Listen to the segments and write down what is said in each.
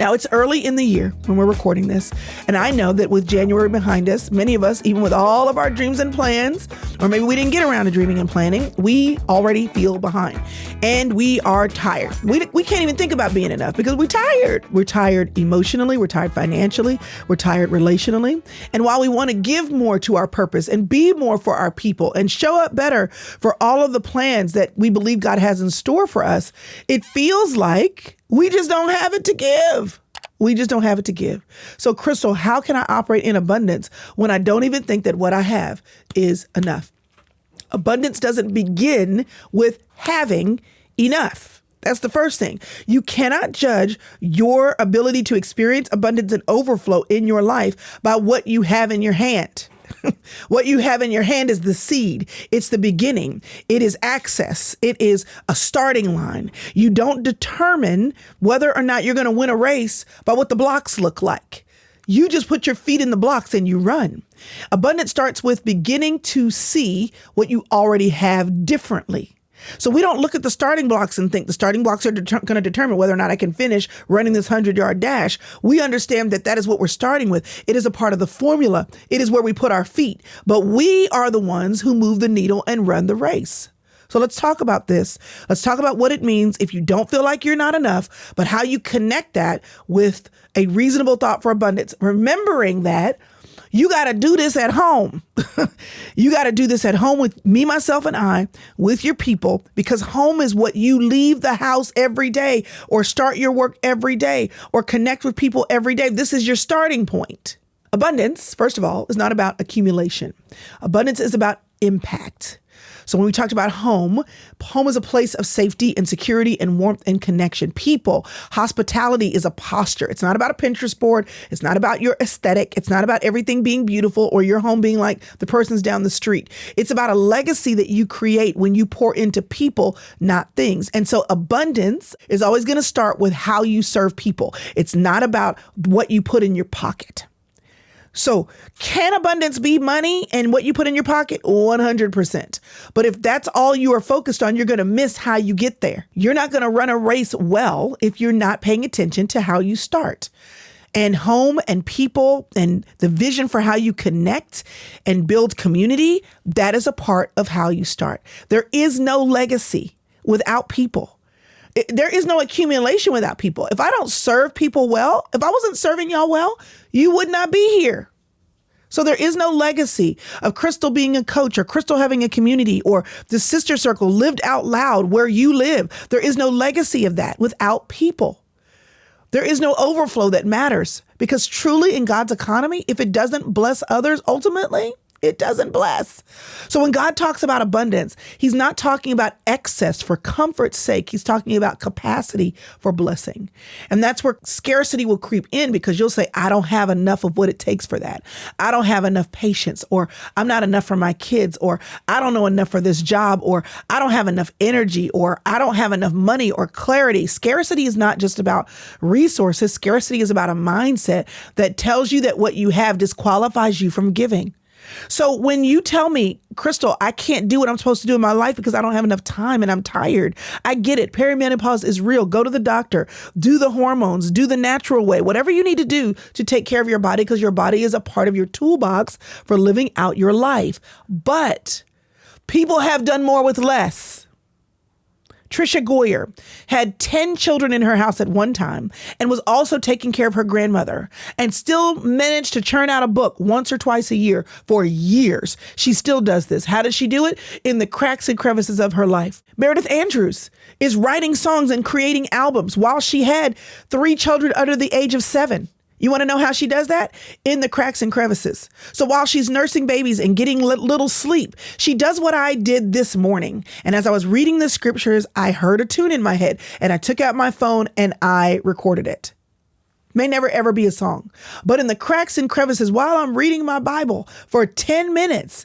Now, it's early in the year when we're recording this, and I know that with January behind us, many of us, even with all of our dreams and plans, or maybe we didn't get around to dreaming and planning, we already feel behind, and we are tired. We can't even think about being enough because we're tired. We're tired emotionally, we're tired financially, we're tired relationally, and while we want to give more to our purpose and be more for our people and show up better for all of the plans that we believe God has in store for us, it feels like we just don't have it to give. We just don't have it to give. So, Chrystal, how can I operate in abundance when I don't even think that what I have is enough? Abundance doesn't begin with having enough. That's the first thing. You cannot judge your ability to experience abundance and overflow in your life by what you have in your hand. What you have in your hand is the seed. It's the beginning. It is access. It is a starting line. You don't determine whether or not you're going to win a race by what the blocks look like. You just put your feet in the blocks and you run. Abundance starts with beginning to see what you already have differently. So we don't look at the starting blocks and think the starting blocks are going to determine whether or not I can finish running this 100-yard dash. We understand that that is what we're starting with. It is a part of the formula. It is where we put our feet. But we are the ones who move the needle and run the race. So let's talk about this. Let's talk about what it means if you don't feel like you're not enough, but how you connect that with a reasonable thought for abundance. Remembering that you got to do this at home. You got to do this at home with me, myself, and I, with your people, because home is what you leave the house every day or start your work every day or connect with people every day. This is your starting point. Abundance, first of all, is not about accumulation. Abundance is about impact. So when we talked about home is a place of safety and security and warmth and connection. People, hospitality is a posture. It's not about a Pinterest board. It's not about your aesthetic. It's not about everything being beautiful or your home being like the person's down the street. It's about a legacy that you create when you pour into people, not things. And so abundance is always going to start with how you serve people. It's not about what you put in your pocket. So can abundance be money and what you put in your pocket? 100%. But if that's all you are focused on, you're going to miss how you get there. You're not going to run a race well if you're not paying attention to how you start. And home and people and the vision for how you connect and build community, that is a part of how you start. There is no legacy without people. There is no accumulation without people. If I don't serve people well, if I wasn't serving y'all well, you would not be here. So there is no legacy of Chrystal being a coach or Chrystal having a community or the sister circle lived out loud where you live. There is no legacy of that without people. There is no overflow that matters because truly in God's economy, if it doesn't bless others, ultimately, it doesn't bless. So when God talks about abundance, he's not talking about excess for comfort's sake. He's talking about capacity for blessing. And that's where scarcity will creep in because you'll say, I don't have enough of what it takes for that. I don't have enough patience, or I'm not enough for my kids, or I don't know enough for this job, or I don't have enough energy, or I don't have enough money or clarity. Scarcity is not just about resources. Scarcity is about a mindset that tells you that what you have disqualifies you from giving. So when you tell me, Chrystal, I can't do what I'm supposed to do in my life because I don't have enough time and I'm tired. I get it. Perimenopause is real. Go to the doctor, do the hormones, do the natural way, whatever you need to do to take care of your body because your body is a part of your toolbox for living out your life. But people have done more with less. Trisha Goyer had 10 children in her house at one time and was also taking care of her grandmother and still managed to churn out a book once or twice a year for years. She still does this. How does she do it? In the cracks and crevices of her life. Meredith Andrews is writing songs and creating albums while she had 3 children under the age of 7. You want to know how she does that? In the cracks and crevices. So while she's nursing babies and getting little sleep, she does what I did this morning. And as I was reading the scriptures, I heard a tune in my head and I took out my phone and I recorded it. May never, ever be a song. But in the cracks and crevices, while I'm reading my Bible for 10 minutes,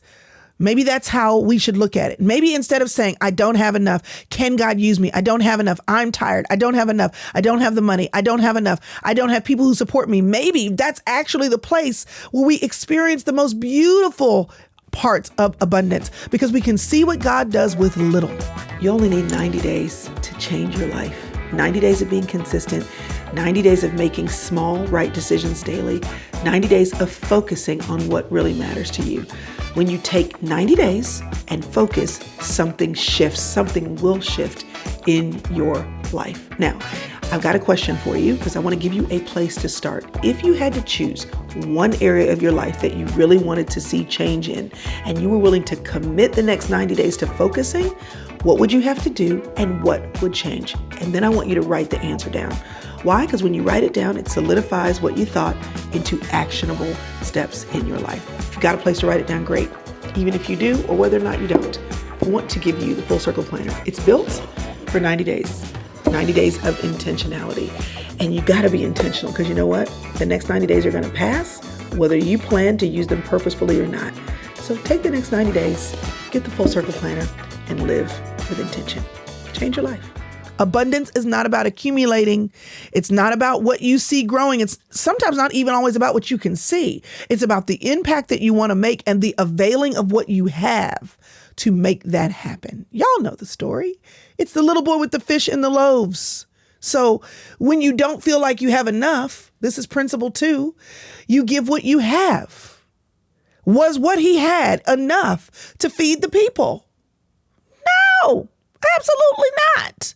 maybe that's how we should look at it. Maybe instead of saying, I don't have enough, can God use me? I don't have enough. I'm tired. I don't have enough. I don't have the money. I don't have enough. I don't have people who support me. Maybe that's actually the place where we experience the most beautiful parts of abundance because we can see what God does with little. You only need 90 days to change your life. 90 days of being consistent. 90 days of making small, right decisions daily, 90 days of focusing on what really matters to you. When you take 90 days and focus, something shifts, something will shift in your life. Now, I've got a question for you because I want to give you a place to start. If you had to choose one area of your life that you really wanted to see change in, and you were willing to commit the next 90 days to focusing, what would you have to do and what would change? And then I want you to write the answer down. Why? Because when you write it down, it solidifies what you thought into actionable steps in your life. If you've got a place to write it down, great. Even if you do, or whether or not you don't, I want to give you the Full Circle Planner. It's built for 90 days. 90 days of intentionality. And you got to be intentional because you know what? The next 90 days are going to pass, whether you plan to use them purposefully or not. So take the next 90 days, get the Full Circle Planner, and live with intention. Change your life. Abundance is not about accumulating. It's not about what you see growing. It's sometimes not even always about what you can see. It's about the impact that you want to make and the availing of what you have to make that happen. Y'all know the story. It's the little boy with the fish and the loaves. So when you don't feel like you have enough, this is principle 2, you give what you have. Was what he had enough to feed the people? No, absolutely not.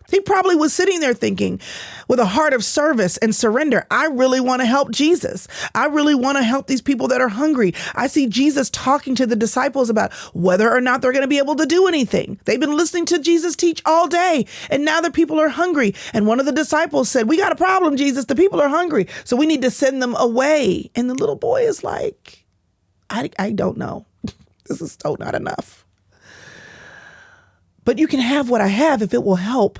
He probably was sitting there thinking with a heart of service and surrender, I really want to help Jesus. I really want to help these people that are hungry. I see Jesus talking to the disciples about whether or not they're going to be able to do anything. They've been listening to Jesus teach all day, and now the people are hungry. And one of the disciples said, we got a problem, Jesus. The people are hungry, so we need to send them away. And the little boy is like, I don't know. This is still not enough. But you can have what I have if it will help.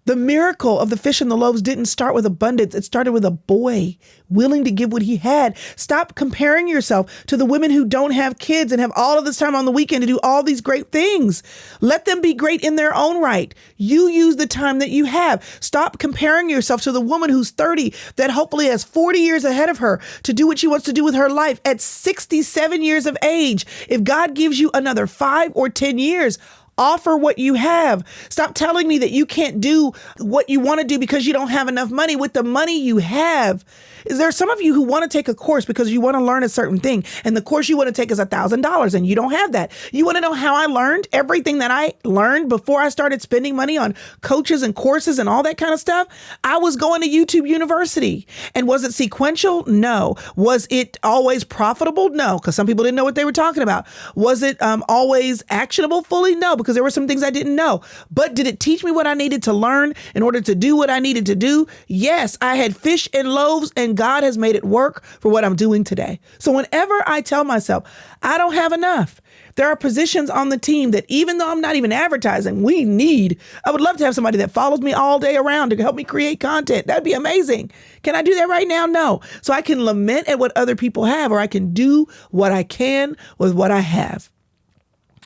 The miracle of the fish and the loaves didn't start with abundance. It started with a boy willing to give what he had. Stop comparing yourself to the women who don't have kids and have all of this time on the weekend to do all these great things. Let them be great in their own right. You use the time that you have. Stop comparing yourself to the woman who's 30 that hopefully has 40 years ahead of her to do what she wants to do with her life at 67 years of age. If God gives you another 5 or 10 years, offer what you have. Stop telling me that you can't do what you want to do because you don't have enough money. With the money you have, is there some of you who want to take a course because you want to learn a certain thing, and the course you want to take is $1,000 and you don't have that? You want to know how I learned everything that I learned before I started spending money on coaches and courses and all that kind of stuff? I was going to YouTube University. And was it sequential? No. Was it always profitable? No, because some people didn't know what they were talking about. Was it always actionable fully? No, because there were some things I didn't know. But did it teach me what I needed to learn in order to do what I needed to do? Yes, I had fish and loaves, and God has made it work for what I'm doing today. So whenever I tell myself I don't have enough, there are positions on the team that even though I'm not even advertising, we need. I would love to have somebody that follows me all day around to help me create content. That'd be amazing. Can I do that right now? No. So I can lament at what other people have, or I can do what I can with what I have.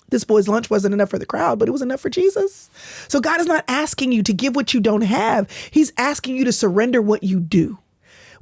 This boy's lunch wasn't enough for the crowd, but it was enough for Jesus. So God is not asking you to give what you don't have. He's asking you to surrender what you do.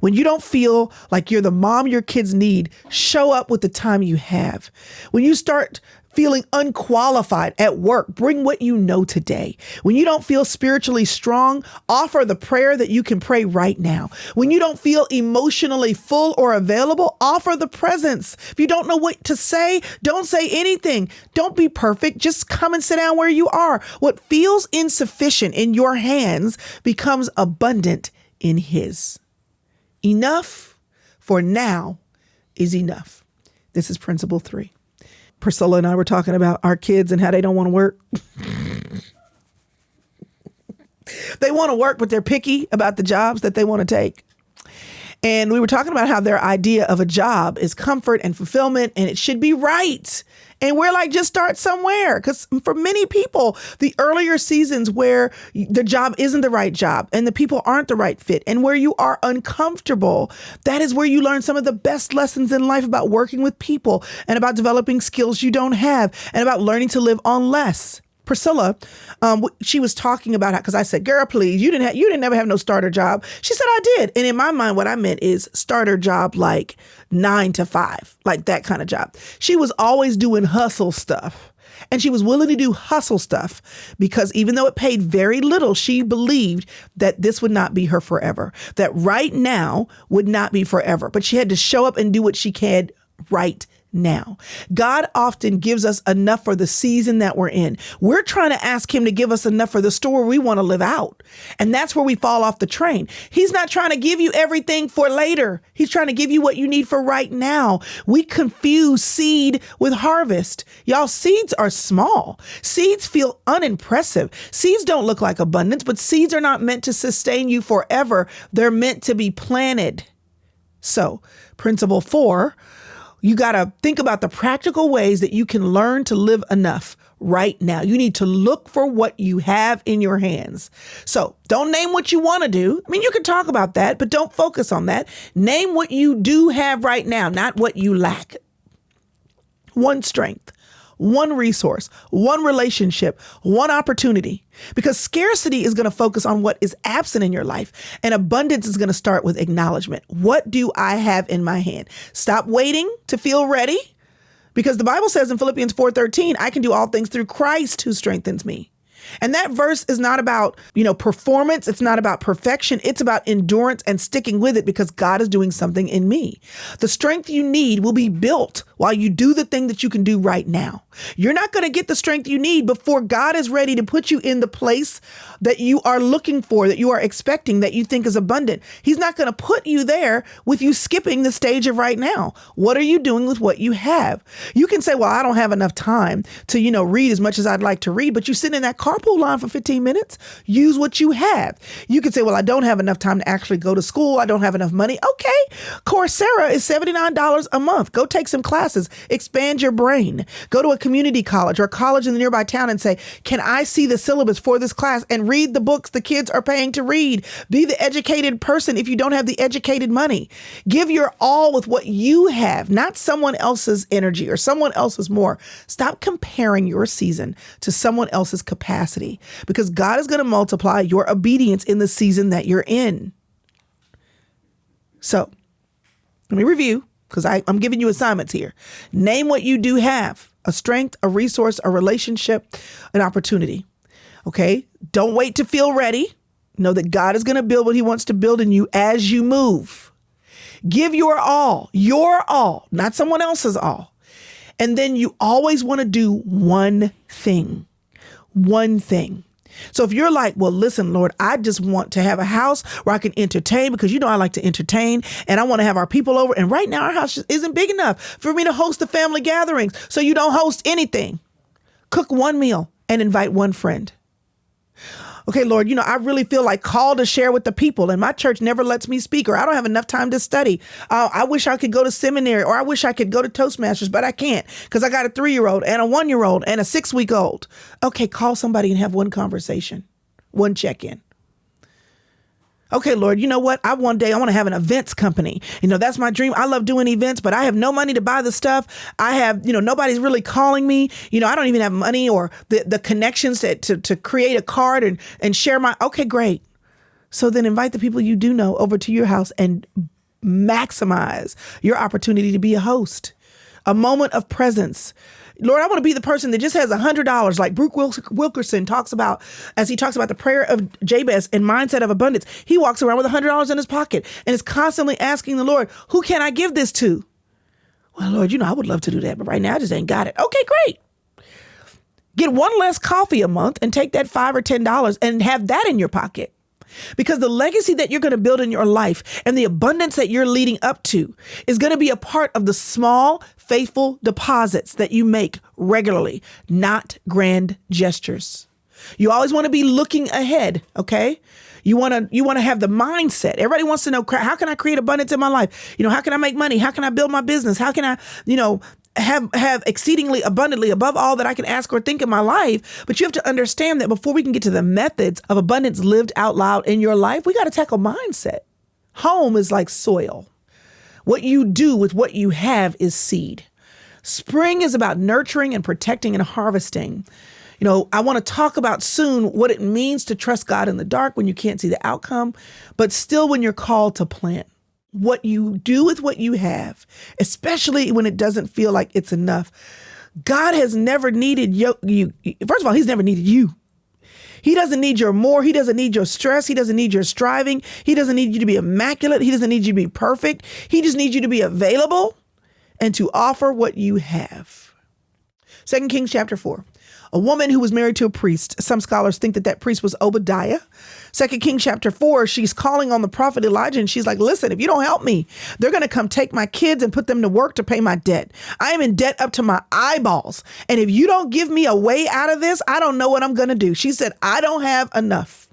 When you don't feel like you're the mom your kids need, show up with the time you have. When you start feeling unqualified at work, bring what you know today. When you don't feel spiritually strong, offer the prayer that you can pray right now. When you don't feel emotionally full or available, offer the presence. If you don't know what to say, don't say anything. Don't be perfect. Just come and sit down where you are. What feels insufficient in your hands becomes abundant in His. Enough for now is enough. This is principle 3. Priscilla and I were talking about our kids and how they don't want to work. They want to work, but they're picky about the jobs that they want to take. And we were talking about how their idea of a job is comfort and fulfillment, and it should be right. And we're like, just start somewhere. Because for many people, the earlier seasons where the job isn't the right job and the people aren't the right fit and where you are uncomfortable, that is where you learn some of the best lessons in life about working with people and about developing skills you don't have and about learning to live on less. Priscilla, she was talking about how, because I said, girl, please, you didn't ever have no starter job. She said, I did. And in my mind, what I meant is starter job, like 9 to 5, like that kind of job. She was always doing hustle stuff. And she was willing to do hustle stuff because even though it paid very little, she believed that this would not be her forever, that right now would not be forever. But she had to show up and do what she can right now. God often gives us enough for the season that we're in. We're trying to ask him to give us enough for the story we want to live out. And that's where we fall off the train. He's not trying to give you everything for later. He's trying to give you what you need for right now. We confuse seed with harvest. Y'all, seeds are small. Seeds feel unimpressive. Seeds don't look like abundance, but seeds are not meant to sustain you forever. They're meant to be planted. So, principle 4, you got to think about the practical ways that you can learn to live enough right now. You need to look for what you have in your hands. So don't name what you want to do. I mean, you can talk about that, but don't focus on that. Name what you do have right now, not what you lack. One strength, one resource, one relationship, one opportunity. Because scarcity is going to focus on what is absent in your life, and abundance is going to start with acknowledgement. What do I have in my hand? Stop waiting to feel ready, because the Bible says in Philippians 4:13, I can do all things through Christ who strengthens me. And that verse is not about, performance. It's not about perfection. It's about endurance and sticking with it because God is doing something in me. The strength you need will be built while you do the thing that you can do right now. You're not going to get the strength you need before God is ready to put you in the place that you are looking for, that you are expecting, that you think is abundant. He's not going to put you there with you skipping the stage of right now. What are you doing with what you have? You can say, well, I don't have enough time to, read as much as I'd like to read, but you sit in that carpool line for 15 minutes, use what you have. You could say, well, I don't have enough time to actually go to school. I don't have enough money. Okay. Coursera is $79 a month. Go take some classes, expand your brain, go to a community college or a college in the nearby town and say, can I see the syllabus for this class and read the books the kids are paying to read? Be the educated person if you don't have the educated money. Give your all with what you have, not someone else's energy or someone else's more. Stop comparing your season to someone else's capacity, because God is going to multiply your obedience in the season that you're in. So let me review, because I'm giving you assignments here. Name what you do have: a strength, a resource, a relationship, an opportunity. Okay. Don't wait to feel ready. Know that God is going to build what he wants to build in you as you move. Give your all, not someone else's all. And then you always want to do one thing. So if you're like, well, listen, Lord, I just want to have a house where I can entertain, because I like to entertain and I want to have our people over. And right now our house just isn't big enough for me to host the family gatherings. So you don't host anything. Cook one meal and invite one friend. Okay, Lord, I really feel like called to share with the people, and my church never lets me speak, or I don't have enough time to study. I wish I could go to seminary, or I wish I could go to Toastmasters, but I can't because I got a 3-year-old and a 1-year-old and a 6-week-old. Okay, call somebody and have one conversation, one check-in. Okay, Lord, you know what? One day I want to have an events company. That's my dream. I love doing events, but I have no money to buy the stuff. I have, nobody's really calling me. I don't even have money or the connections to create a card and share my, okay, great. So then invite the people you do know over to your house and maximize your opportunity to be a host, a moment of presence. Lord, I want to be the person that just has $100, like Brooke Wilkerson talks about, as he talks about the prayer of Jabez and mindset of abundance. He walks around with $100 in his pocket and is constantly asking the Lord, who can I give this to? Well, Lord, I would love to do that, but right now I just ain't got it. Okay, great. Get one less coffee a month and take that $5 or $10 and have that in your pocket. Because the legacy that you're going to build in your life and the abundance that you're leading up to is going to be a part of the small, faithful deposits that you make regularly, not grand gestures. You always want to be looking ahead. Okay. You want to have the mindset. Everybody wants to know, how can I create abundance in my life? How can I make money? How can I build my business? How can I, have exceedingly abundantly above all that I can ask or think in my life. But you have to understand that before we can get to the methods of abundance lived out loud in your life, we got to tackle mindset. Home is like soil. What you do with what you have is seed. Spring is about nurturing and protecting and harvesting. I want to talk about soon what it means to trust God in the dark when you can't see the outcome, but still when you're called to plant. What you do with what you have, especially when it doesn't feel like it's enough. God has never needed you. First of all, he's never needed you. He doesn't need your more. He doesn't need your stress. He doesn't need your striving. He doesn't need you to be immaculate. He doesn't need you to be perfect. He just needs you to be available and to offer what you have. 2 Kings chapter 4. A woman who was married to a priest. Some scholars think that priest was Obadiah. 2 Kings chapter 4, she's calling on the prophet Elijah and she's like, listen, if you don't help me, they're going to come take my kids and put them to work to pay my debt. I am in debt up to my eyeballs. And if you don't give me a way out of this, I don't know what I'm going to do. She said, I don't have enough.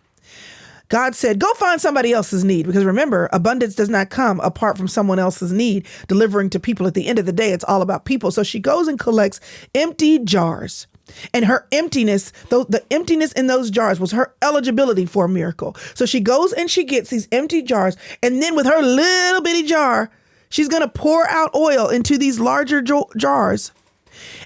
God said, go find somebody else's need. Because remember, abundance does not come apart from someone else's need, delivering to people. At the end of the day, it's all about people. So she goes and collects empty jars. And her emptiness, the emptiness in those jars was her eligibility for a miracle. So she goes and she gets these empty jars. And then with her little bitty jar, she's going to pour out oil into these larger jars.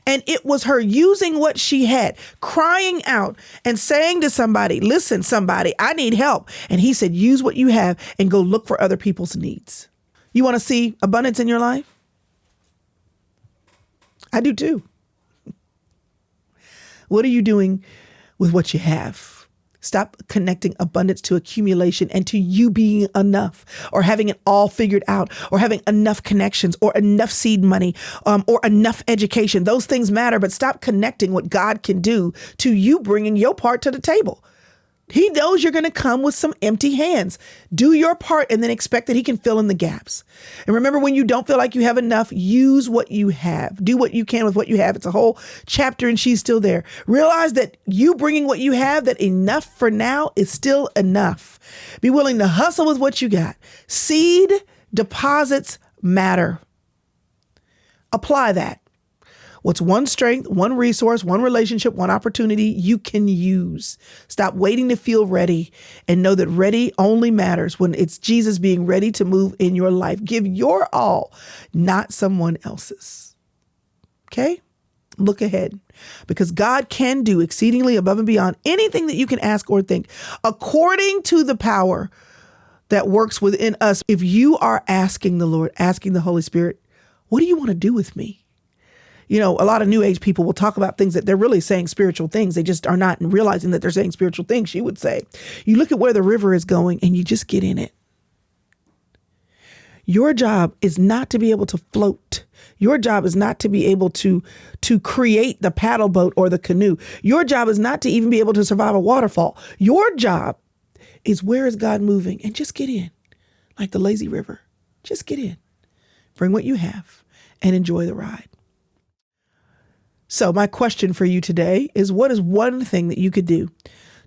And it was her using what she had, crying out and saying to somebody, listen, somebody, I need help. And he said, use what you have and go look for other people's needs. You want to see abundance in your life? I do too. What are you doing with what you have? Stop connecting abundance to accumulation and to you being enough or having it all figured out or having enough connections or enough seed money or enough education. Those things matter, but stop connecting what God can do to you bringing your part to the table. He knows you're going to come with some empty hands. Do your part and then expect that he can fill in the gaps. And remember, when you don't feel like you have enough, use what you have. Do what you can with what you have. It's a whole chapter and she's still there. Realize that you bringing what you have, that enough for now is still enough. Be willing to hustle with what you got. Seed deposits matter. Apply that. What's one strength, one resource, one relationship, one opportunity you can use? Stop waiting to feel ready and know that ready only matters when it's Jesus being ready to move in your life. Give your all, not someone else's. Okay? Look ahead, because God can do exceedingly above and beyond anything that you can ask or think, according to the power that works within us. If you are asking the Lord, asking the Holy Spirit, what do you want to do with me? You know, a lot of new age people will talk about things that they're really saying spiritual things. They just are not realizing that they're saying spiritual things. She would say, you look at where the river is going and you just get in it. Your job is not to be able to float. Your job is not to be able to create the paddle boat or the canoe. Your job is not to even be able to survive a waterfall. Your job is, where is God moving? And just get in, like the lazy river. Just get in, bring what you have and enjoy the ride. So my question for you today is, what is one thing that you could do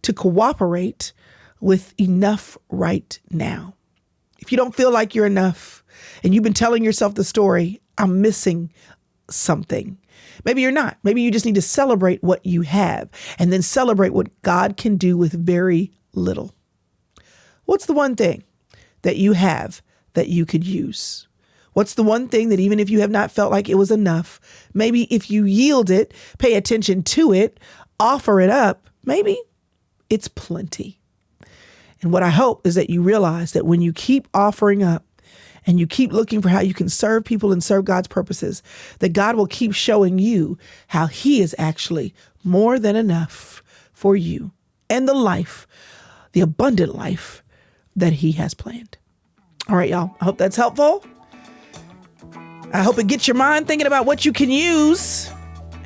to cooperate with enough right now? If you don't feel like you're enough and you've been telling yourself the story, I'm missing something. Maybe you're not. Maybe you just need to celebrate what you have and then celebrate what God can do with very little. What's the one thing that you have that you could use? What's the one thing that even if you have not felt like it was enough, maybe if you yield it, pay attention to it, offer it up, maybe it's plenty. And what I hope is that you realize that when you keep offering up and you keep looking for how you can serve people and serve God's purposes, that God will keep showing you how he is actually more than enough for you and the life, the abundant life that he has planned. All right, y'all. I hope that's helpful. I hope it gets your mind thinking about what you can use,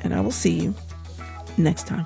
and I will see you next time.